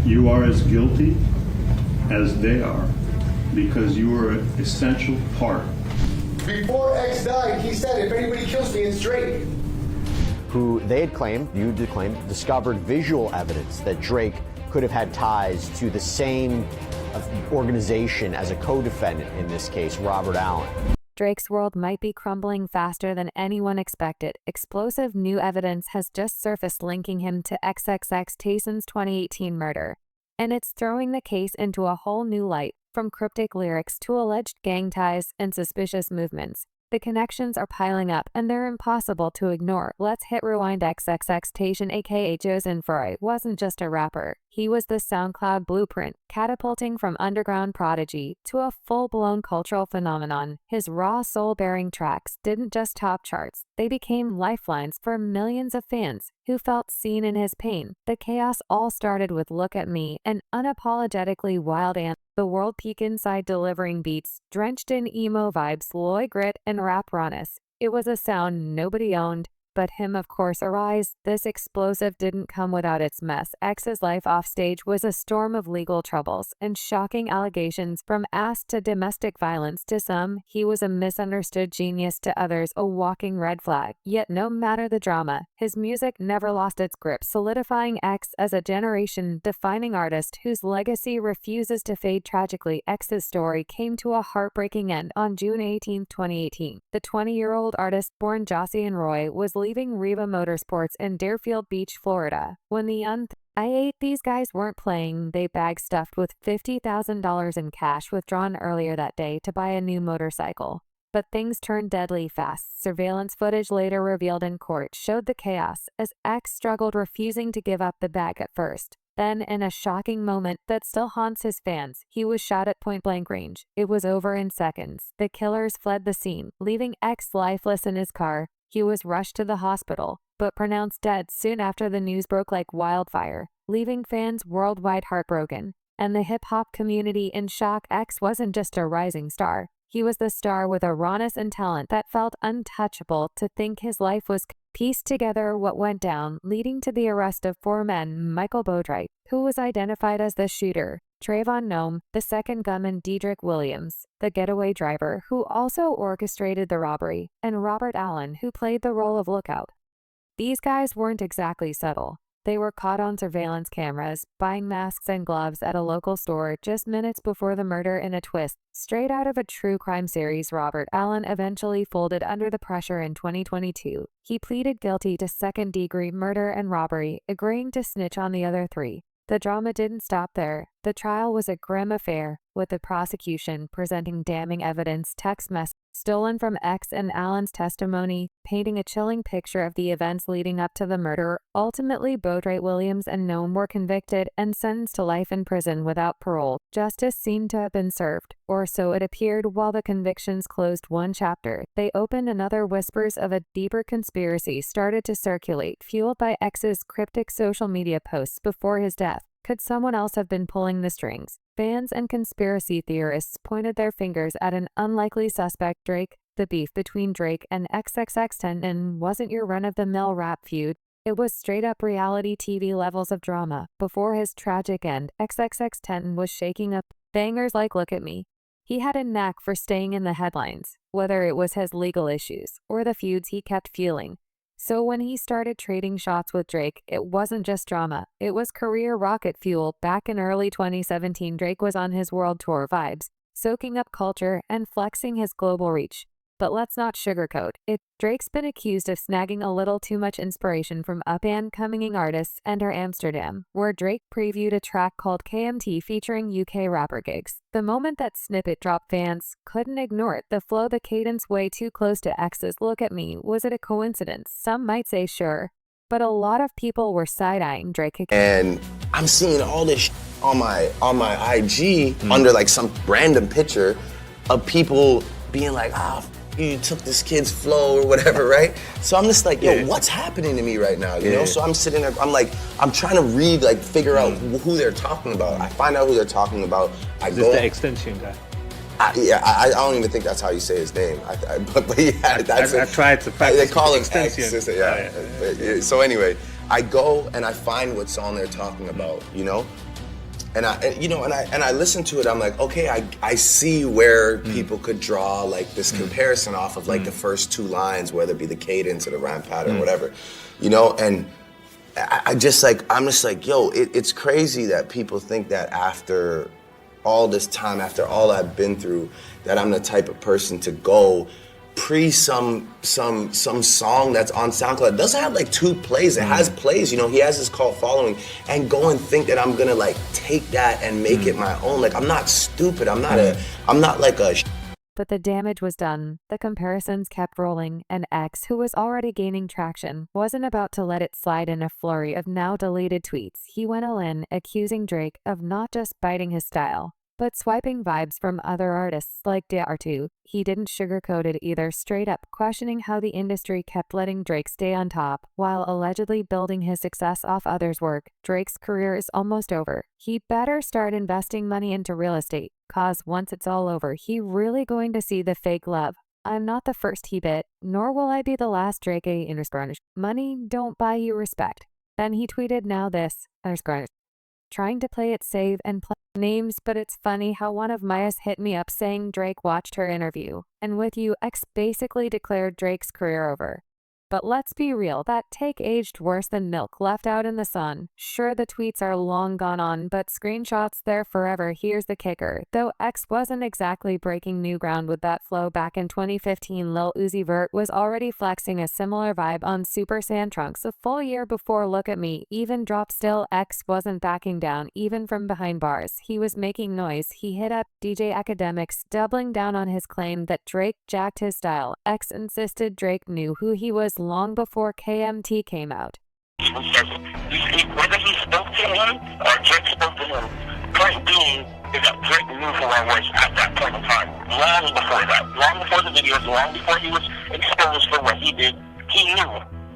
You are as guilty as they are because you were an essential part. Before X died, he said, if anybody kills me, it's Drake. Who they had claimed, you had claimed, discovered visual evidence that Drake could have had ties to the same organization as a co-defendant in this case, Robert Allen. Drake's world might be crumbling faster than anyone expected. Explosive new evidence has just surfaced linking him to XXX Tencaion's 2018 murder. And it's throwing the case into a whole new light, from cryptic lyrics to alleged gang ties and suspicious movements. The connections are piling up, and they're impossible to ignore. Let's hit rewind. XXX Tentacion, aka Chosen Fry, wasn't just a rapper. He was the SoundCloud blueprint, catapulting from underground prodigy to a full-blown cultural phenomenon. His raw, soul-bearing tracks didn't just top charts, they became lifelines for millions of fans who felt seen in his pain. The chaos all started with Look at Me, an unapologetically wild anthem. The world peak inside, delivering beats drenched in emo vibes, loy grit, and rap rawness. It was a sound nobody owned but him, of course. Arise. This explosive didn't come without its mess. X's life offstage was a storm of legal troubles and shocking allegations. From ass to domestic violence to some, he was a misunderstood genius, to others a walking red flag. Yet no matter the drama, his music never lost its grip, solidifying X as a generation-defining artist whose legacy refuses to fade. Tragically, X's story came to a heartbreaking end on June 18, 2018. The 20-year-old artist, born Josian Roy, was leaving Riva Motorsports in Deerfield Beach, Florida, when the these guys weren't playing. They bag stuffed with $50,000 in cash withdrawn earlier that day to buy a new motorcycle. But things turned deadly fast. Surveillance footage later revealed in court showed the chaos as X struggled, refusing to give up the bag at first. Then, in a shocking moment that still haunts his fans, he was shot at point-blank range. It was over in seconds. The killers fled the scene, leaving X lifeless in his car. He was rushed to the hospital, but pronounced dead soon after. The news broke like wildfire, leaving fans worldwide heartbroken, and the hip-hop community in shock. X wasn't just a rising star. He was the star with a rawness and talent that felt untouchable. To think his life was pieced together what went down, leading to the arrest of four men: Michael Boatwright, who was identified as the shooter, Trayvon Nome, the second gunman, Dedrick Williams, the getaway driver who also orchestrated the robbery, and Robert Allen, who played the role of lookout. These guys weren't exactly subtle. They were caught on surveillance cameras, buying masks and gloves at a local store just minutes before the murder. In a twist straight out of a true crime series, Robert Allen eventually folded under the pressure in 2022. He pleaded guilty to second-degree murder and robbery, agreeing to snitch on the other three. The drama didn't stop there. The trial was a grim affair, with the prosecution presenting damning evidence, text messages stolen from X and Allen's testimony, painting a chilling picture of the events leading up to the murder. Ultimately, Boatwright, Williams, and Nome were convicted and sentenced to life in prison without parole. Justice seemed to have been served, or so it appeared. While the convictions closed one chapter, they opened another. Whispers of a deeper conspiracy started to circulate, fueled by X's cryptic social media posts before his death. Could someone else have been pulling the strings? Fans and conspiracy theorists pointed their fingers at an unlikely suspect: Drake. The beef between Drake and XXX Tentacion wasn't your run-of-the-mill rap feud. It was straight-up reality TV levels of drama. Before his tragic end, XXX Tentacion was shaking up bangers like Look at Me. He had a knack for staying in the headlines, whether it was his legal issues or the feuds he kept fueling. So when he started trading shots with Drake, it wasn't just drama, it was career rocket fuel. Back in early 2017, Drake was on his world tour vibes, soaking up culture and flexing his global reach. But let's not sugarcoat it. Drake's been accused of snagging a little too much inspiration from up-and-coming artists. Enter Amsterdam, where Drake previewed a track called KMT featuring UK rapper Gigs. The moment that snippet dropped, fans couldn't ignore it. The flow, the cadence, way too close to X's Look at Me. Was it a coincidence? Some might say sure, but a lot of people were side-eyeing Drake. And I'm seeing all this on my IG under like some random picture of people being like, you took this kid's flow or whatever, right? So I'm just like, yo, what's happening to me right now, you know? So I'm sitting there, I'm trying to read, like, figure out who they're talking about. I find out who they're talking about. Is this the extension guy? I don't even think that's how you say his name. But yeah, that's I've tried to practice. They call him Extension. Yeah. So anyway, I go and I find what song they're talking about, you know? And I listen to it. I'm like, okay, I see where people could draw like this comparison off of like the first two lines, whether it be the cadence or the rhyme pattern, or whatever, you know. And I'm just like, yo, it's crazy that people think that after all this time, after all I've been through, that I'm the type of person to go pre some song that's on SoundCloud. It doesn't have like 2 plays. It has plays, you know, he has his cult following, and go and think that I'm gonna like take that and make it my own. Like, I'm not stupid. I'm not like a But the damage was done. The comparisons kept rolling, and X, who was already gaining traction, wasn't about to let it slide in a flurry of now deleted tweets. He went all in, accusing Drake of not just biting his style, but swiping vibes from other artists like DR2. He didn't sugarcoat it either, straight up questioning how the industry kept letting Drake stay on top, while allegedly building his success off others' work. Drake's career is almost over. He better start investing money into real estate, cause once it's all over, he really going to see the fake love. I'm not the first he bit, nor will I be the last Drake _. Money don't buy you respect. Then he tweeted now this _. Trying to play it safe and play names, but it's funny how one of Maya's hit me up saying Drake watched her interview, and with you, X basically declared Drake's career over. But let's be real, that take aged worse than milk left out in the sun. Sure, the tweets are long gone on, but screenshots there forever. Here's the kicker. Though X wasn't exactly breaking new ground with that flow back in 2015, Lil Uzi Vert was already flexing a similar vibe on Super Sandtrunks a full year before Look at Me even dropped. Still, X wasn't backing down, even from behind bars. He was making noise. He hit up DJ Academics, doubling down on his claim that Drake jacked his style. X insisted Drake knew who he was long before KMT came out. Whether he spoke to him or Drake spoke to him, point being is that Drake knew who I was at that point in time. Long before that. Long before the videos, long before he was exposed for what he did, he knew.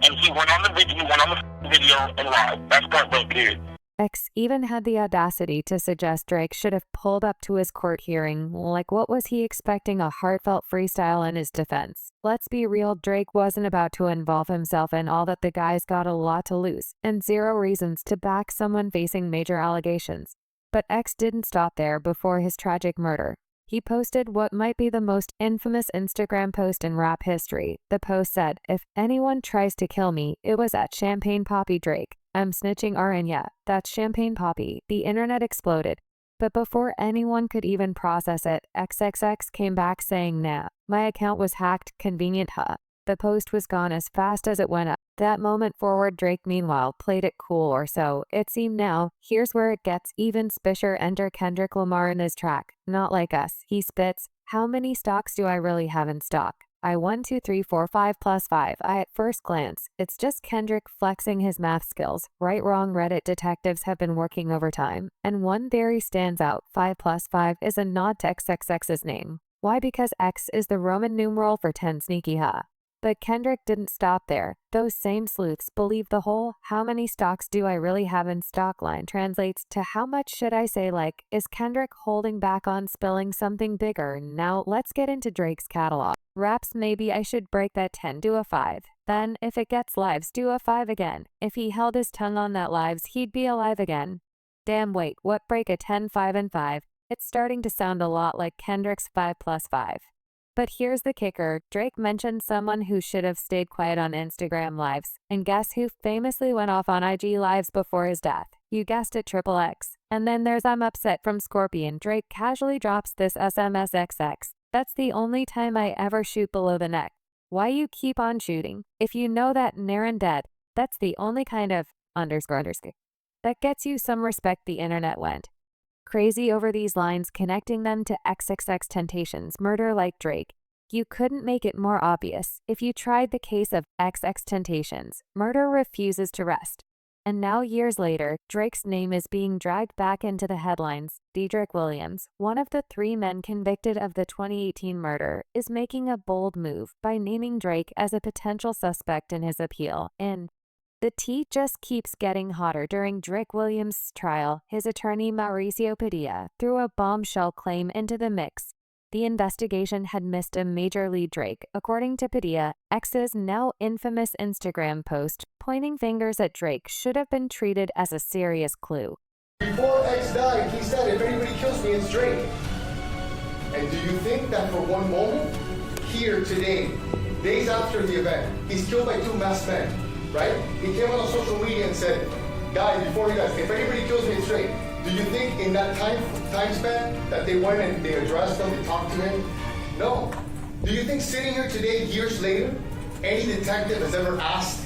And he went on the video and lied. That's point blank period. X even had the audacity to suggest Drake should have pulled up to his court hearing. Like, what was he expecting? A heartfelt freestyle in his defense. Let's be real, Drake wasn't about to involve himself in all that. The guy's got a lot to lose, and zero reasons to back someone facing major allegations. But X didn't stop there before his tragic murder. He posted what might be the most infamous Instagram post in rap history. The post said, "If anyone tries to kill me, it was at Champagne Poppy Drake. I'm snitching RN, yeah, that's Champagne Poppy." The internet exploded. But before anyone could even process it, XXX came back saying, "Nah, my account was hacked, convenient, huh." The post was gone as fast as it went up. That moment forward, Drake meanwhile played it cool, or so it seemed. Now, here's where it gets even spisher. Enter Kendrick Lamar in his track. Not like us. He spits, "How many stocks do I really have in stock? I 1, 2, 3, 4, 5 plus 5. At first glance, it's just Kendrick flexing his math skills. Right, wrong, Reddit detectives have been working overtime. And one theory stands out. 5 plus 5 is a nod to XXX's name. Why? Because X is the Roman numeral for 10, sneaky, huh? But Kendrick didn't stop there. Those same sleuths believe the whole "how many stocks do I really have in stock" line translates to "how much should I say?" Like, is Kendrick holding back on spilling something bigger? Now let's get into Drake's catalog. Raps, maybe I should break that 10, do a 5. Then, if it gets lives, do a 5 again. If he held his tongue on that lives, he'd be alive again. Damn, wait, what? Break a 10, 5 and 5? It's starting to sound a lot like Kendrick's 5 plus 5. But here's the kicker. Drake mentioned someone who should have stayed quiet on Instagram lives. And guess who famously went off on IG lives before his death? You guessed it, XXX. And then there's "I'm upset" from Scorpion. Drake casually drops this SMS XX. "That's the only time I ever shoot below the neck. Why you keep on shooting? If you know that Naren dead, that's the only kind of __ that gets you some respect." The internet went crazy over these lines, connecting them to XXX Tentacion's murder. Like Drake, you couldn't make it more obvious. If you tried the case of XXX Tentacion's murder refuses to rest. And now, years later, Drake's name is being dragged back into the headlines. Dedrick Williams, one of the 3 men convicted of the 2018 murder, is making a bold move by naming Drake as a potential suspect in his appeal. And the tea just keeps getting hotter. During Drake Williams' trial, his attorney Mauricio Padilla threw a bombshell claim into the mix. The investigation had missed a major lead. Drake, according to Padilla, X's now infamous Instagram post pointing fingers at Drake should have been treated as a serious clue. Before X died, died, he said, if anybody kills me, it's Drake. And do you think that for one moment, here today, days after the event, he's killed by 2 masked men, right? He came on social media and said, guys, before you guys, if anybody kills me, it's Drake. Do you think in that time span that they went and they addressed him, they talked to him? No. Do you think sitting here today, years later, any detective has ever asked,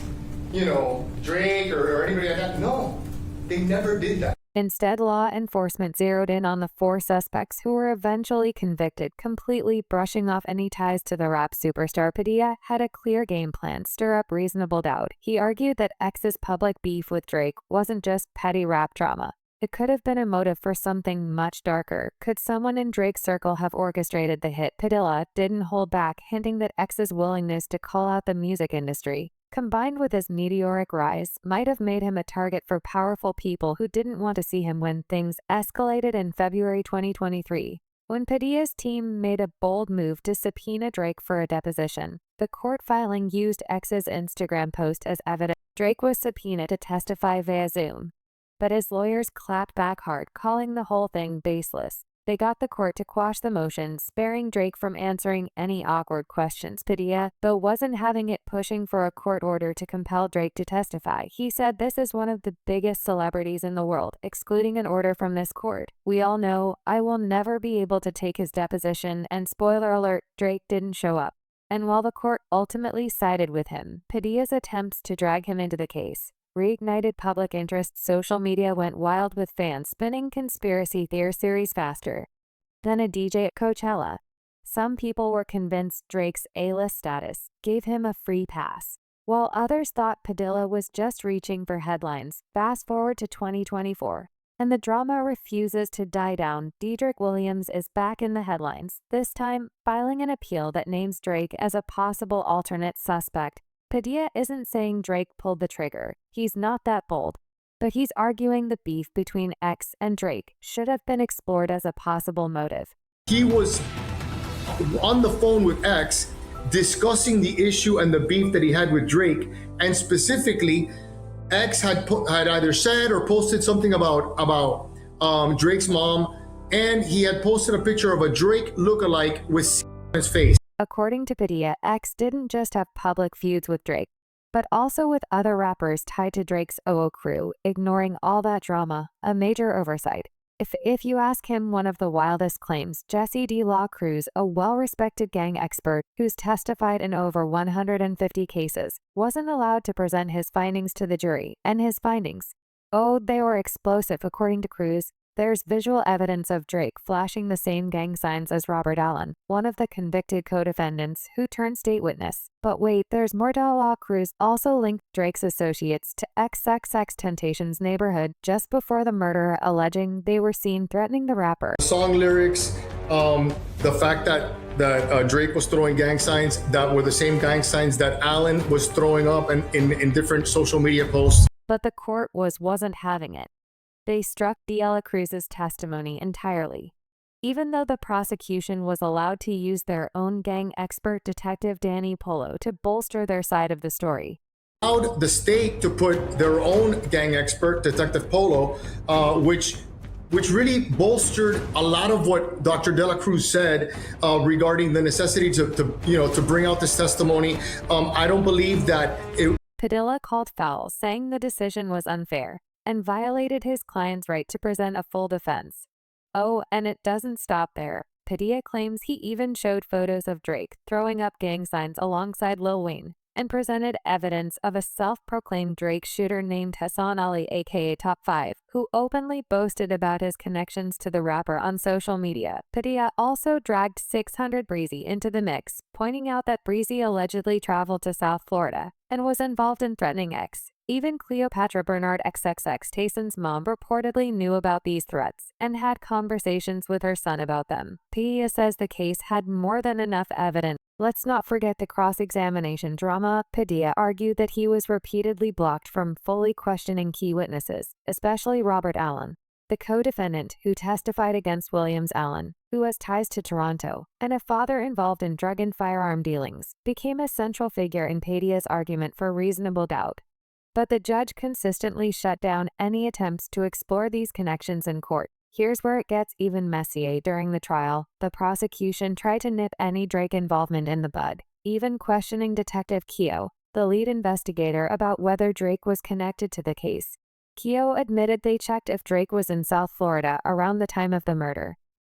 Drake or anybody like that? No. They never did that. Instead, law enforcement zeroed in on the 4 suspects who were eventually convicted, completely brushing off any ties to the rap superstar. Padilla had a clear game plan, stir up reasonable doubt. He argued that X's public beef with Drake wasn't just petty rap drama. It could have been a motive for something much darker. Could someone in Drake's circle have orchestrated the hit? Padilla didn't hold back, hinting that X's willingness to call out the music industry, combined with his meteoric rise, might have made him a target for powerful people who didn't want to see him when things escalated in February 2023. When Padilla's team made a bold move to subpoena Drake for a deposition, the court filing used X's Instagram post as evidence. Drake was subpoenaed to testify via Zoom, but his lawyers clapped back hard, calling the whole thing baseless. They got the court to quash the motion, sparing Drake from answering any awkward questions. Padilla, though, wasn't having it, pushing for a court order to compel Drake to testify. He said, "This is one of the biggest celebrities in the world, excluding an order from this court. We all know I will never be able to take his deposition, and spoiler alert, Drake didn't show up." And while the court ultimately sided with him, Padilla's attempts to drag him into the case reignited public interest. Social media went wild, with fans spinning conspiracy theories faster than a DJ at Coachella. Some people were convinced Drake's A-list status gave him a free pass, while others thought Padilla was just reaching for headlines. Fast forward to 2024, and the drama refuses to die down. Dedrick Williams is back in the headlines, this time filing an appeal that names Drake as a possible alternate suspect. Padilla isn't saying Drake pulled the trigger. He's not that bold. But he's arguing the beef between X and Drake should have been explored as a possible motive. He was on the phone with X discussing the issue and the beef that he had with Drake, and specifically, X had either said or posted something about Drake's mom, and he had posted a picture of a Drake lookalike with on his face. According to Padilla, X didn't just have public feuds with Drake, but also with other rappers tied to Drake's OO crew, ignoring all that drama, a major oversight. If you ask him one of the wildest claims, Jesse D. La Cruz, a well-respected gang expert who's testified in over 150 cases, wasn't allowed to present his findings to the jury, and his findings, they were explosive. According to Cruz, there's visual evidence of Drake flashing the same gang signs as Robert Allen, one of the convicted co-defendants who turned state witness. But wait, there's more. La Cruz also linked Drake's associates to XXX Tentacion's neighborhood just before the murder, alleging they were seen threatening the rapper. Song lyrics, the fact that Drake was throwing gang signs that were the same gang signs that Allen was throwing up in different social media posts. But the court wasn't having it. They struck De La Cruz's testimony entirely, even though the prosecution was allowed to use their own gang expert, Detective Danny Polo, to bolster their side of the story. Allowed the state to put their own gang expert, Detective Polo, which really bolstered a lot of what Dr. De La Cruz said regarding the necessity to bring out this testimony. I don't believe that it. Padilla called foul, saying the decision was unfair and violated his client's right to present a full defense. And it doesn't stop there. Padilla claims he even showed photos of Drake throwing up gang signs alongside Lil Wayne, and presented evidence of a self-proclaimed Drake shooter named Hassan Ali, aka Top 5, who openly boasted about his connections to the rapper on social media. Padilla also dragged 600 Breezy into the mix, pointing out that Breezy allegedly traveled to South Florida and was involved in threatening X. Even Cleopatra Bernard, XXX Tencion's mom, reportedly knew about these threats and had conversations with her son about them. Padilla says the case had more than enough evidence. Let's not forget the cross-examination drama. Padilla argued that he was repeatedly blocked from fully questioning key witnesses, especially Robert Allen, the co-defendant who testified against Williams. Allen, who has ties to Toronto and a father involved in drug and firearm dealings, became a central figure in Padilla's argument for reasonable doubt. But the judge consistently shut down any attempts to explore these connections in court. Here's where it gets even messier. During the trial, the prosecution tried to nip any Drake involvement in the bud, even questioning Detective Keogh, the lead investigator, about whether Drake was connected to the case. Keogh admitted they checked if Drake was in South Florida around the time of the murder,